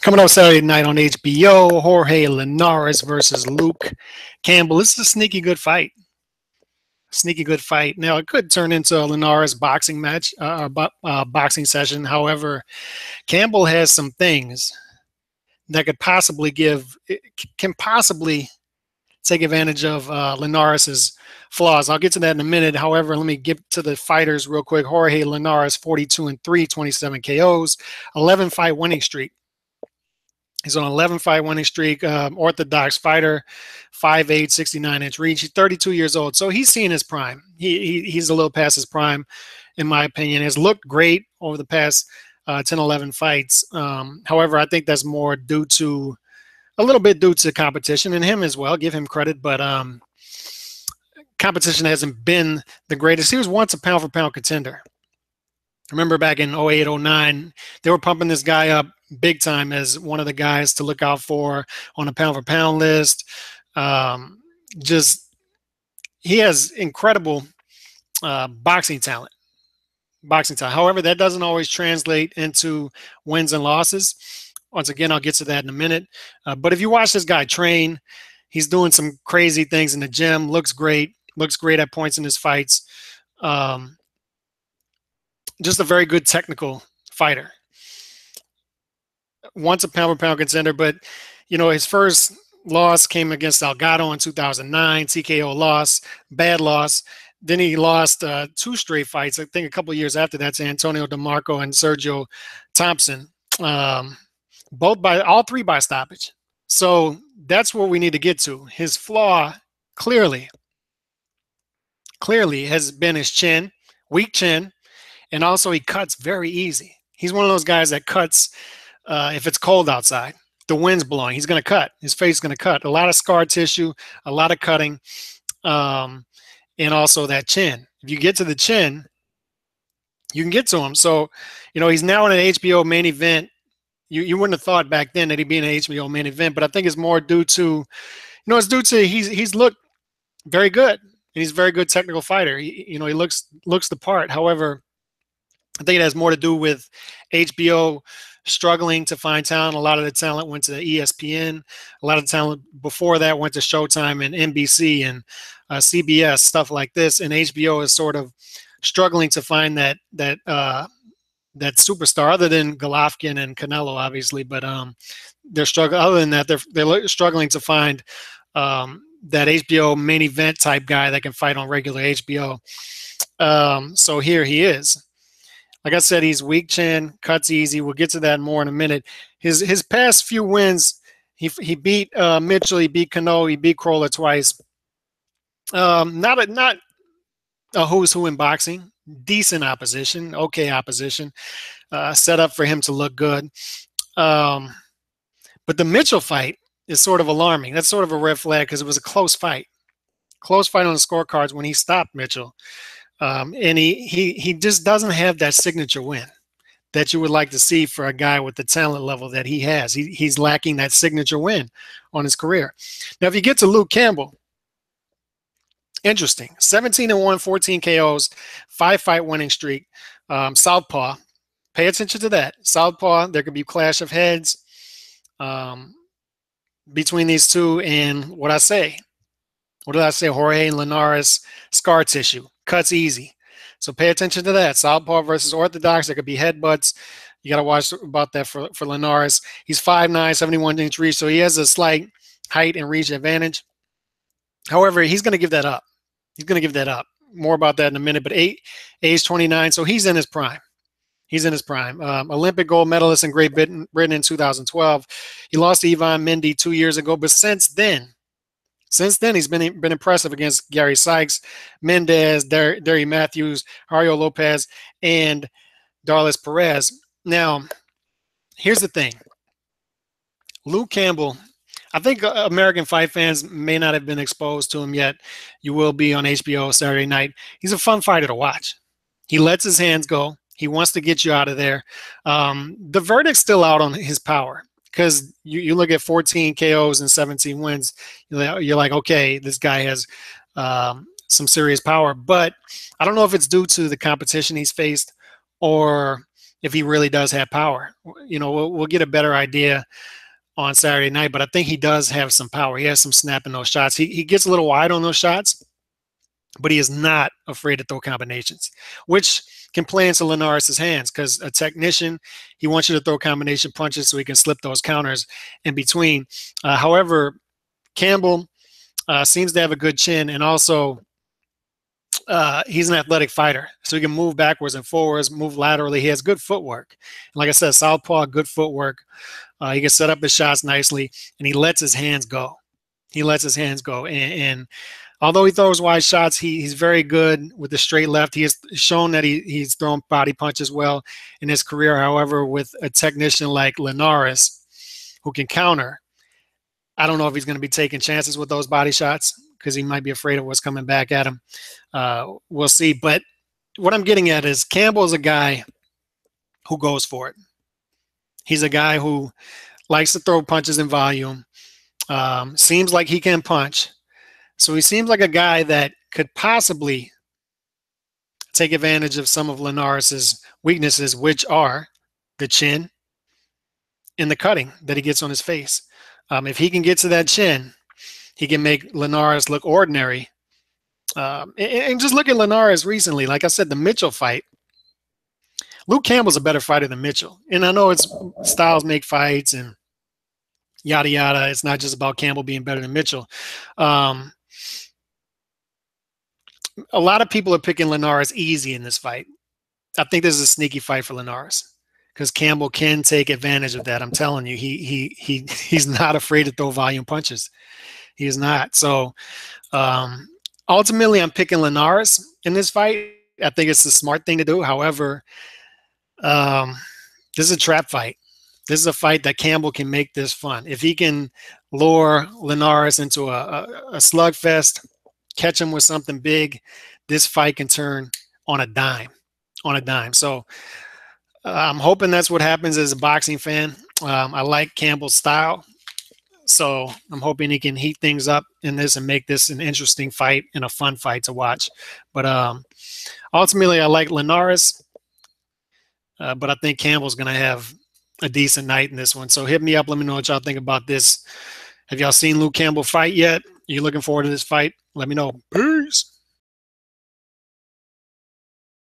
Coming up Saturday night on HBO, Jorge Linares versus Luke Campbell. This is a sneaky good fight. Sneaky good fight. Now, it could turn into a Linares boxing match, boxing session. However, Campbell has some things that can possibly take advantage of Linares' flaws. I'll get to that in a minute. However, let me get to the fighters real quick. Jorge Linares, 42-3, 27 KOs, 11-fight winning streak. He's on an 11-fight winning streak, orthodox fighter, 5'8", 69-inch reach. He's 32 years old, so he's seen his prime. He's a little past his prime, in my opinion. Has looked great over the past 10, 11 fights. However, I think that's more a little bit due to competition and him as well. Give him credit, but competition hasn't been the greatest. He was once a pound-for-pound contender. Remember back in 08, 09, they were pumping this guy up big time as one of the guys to look out for on a pound-for-pound list. He has incredible boxing talent. However, that doesn't always translate into wins and losses. Once again, I'll get to that in a minute. But if you watch this guy train, he's doing some crazy things in the gym. Looks great at points in his fights. Just a very good technical fighter. Once a pound-for-pound contender, but his first loss came against Delgado in 2009, TKO loss, bad loss. Then he lost 2 straight fights, I think a couple of years after that, to Antonio DeMarco and Sergio Thompson. All three by stoppage. So that's what we need to get to. His flaw clearly has been his chin, weak chin, and also he cuts very easy. He's one of those guys that cuts if it's cold outside, the wind's blowing, he's going to cut. His face is going to cut. A lot of scar tissue, a lot of cutting, and also that chin. If you get to the chin, you can get to him. So, he's now in an HBO main event. You wouldn't have thought back then that he'd be in an HBO main event, but I think it's more due to, he's looked very good, and he's a very good technical fighter. He looks the part. However, I think it has more to do with HBO struggling to find talent. A lot of the talent went to ESPN. A lot of the talent before that went to Showtime and NBC and CBS, stuff like this. And HBO is sort of struggling to find that superstar, other than Golovkin and Canelo, obviously. But they're struggling. Other than that, they're struggling to find that HBO main event type guy that can fight on regular HBO. So here he is. Like I said, he's weak chin, cuts easy. We'll get to that more in a minute. His past few wins, he beat Mitchell, he beat Cano, he beat Crawler twice. Not a who's who in boxing. Decent opposition, okay opposition. Set up for him to look good. But the Mitchell fight is sort of alarming. That's sort of a red flag because it was a close fight. Close fight on the scorecards when he stopped Mitchell. And he just doesn't have that signature win that you would like to see for a guy with the talent level that he has. He's lacking that signature win on his career. Now, if you get to Luke Campbell, interesting. 17-1, 14 KOs, 5-fight winning streak. Southpaw. Pay attention to that. Southpaw, there could be clash of heads between these two. And what I say? What did I say? Jorge Linares, scar tissue. Cuts easy. So pay attention to that. Southpaw versus orthodox. There could be headbutts. You got to watch about that for Linares. He's 5'9", 71-inch reach, so he has a slight height and reach advantage. However, he's going to give that up. More about that in a minute. But age 29, so he's in his prime. Olympic gold medalist in Great Britain in 2012. He lost to Ivan Mendy 2 years ago, but since then, he's been impressive against Gary Sykes, Mendez, Derry Matthews, Mario Lopez, and Darlis Perez. Now, here's the thing. Luke Campbell, I think American fight fans may not have been exposed to him yet. You will be on HBO Saturday night. He's a fun fighter to watch. He lets his hands go. He wants to get you out of there. The verdict's still out on his power. Because you look at 14 KOs and 17 wins, you're like, okay, this guy has some serious power. But I don't know if it's due to the competition he's faced or if he really does have power. You know, we'll get a better idea on Saturday night, but I think he does have some power. He has some snap in those shots. He gets a little wide on those shots, but he is not afraid to throw combinations, which can play into Linares' hands, because a technician, he wants you to throw combination punches so he can slip those counters in between. However, Campbell seems to have a good chin, and also he's an athletic fighter, so he can move backwards and forwards, move laterally. He has good footwork. And like I said, southpaw, good footwork. He can set up his shots nicely, and he lets his hands go. He lets his hands go. And although he throws wide shots, he's very good with the straight left. He has shown that he's thrown body punches well in his career. However, with a technician like Linares, who can counter, I don't know if he's going to be taking chances with those body shots, because he might be afraid of what's coming back at him. We'll see. But what I'm getting at is Campbell is a guy who goes for it. He's a guy who likes to throw punches in volume. Seems like he can punch. So he seems like a guy that could possibly take advantage of some of Linares' weaknesses, which are the chin and the cutting that he gets on his face. If he can get to that chin, he can make Linares look ordinary. And just look at Linares recently. Like I said, the Mitchell fight, Luke Campbell's a better fighter than Mitchell. And I know it's styles make fights and yada, yada. It's not just about Campbell being better than Mitchell. A lot of people are picking Linares easy in this fight. I think this is a sneaky fight for Linares, because Campbell can take advantage of that. I'm telling you, he's not afraid to throw volume punches. He is not. So ultimately, I'm picking Linares in this fight. I think it's the smart thing to do. However, this is a trap fight. This is a fight that Campbell can make this fun. If he can lure Linares into a slugfest, catch him with something big, this fight can turn on a dime. So I'm hoping that's what happens as a boxing fan. I like Campbell's style, so I'm hoping he can heat things up in this and make this an interesting fight and a fun fight to watch. But ultimately, I like Linares, but I think Campbell's going to have a decent night in this one. So hit me up. Let me know what y'all think about this. Have y'all seen Luke Campbell fight yet? Are you looking forward to this fight? Let me know. Peace.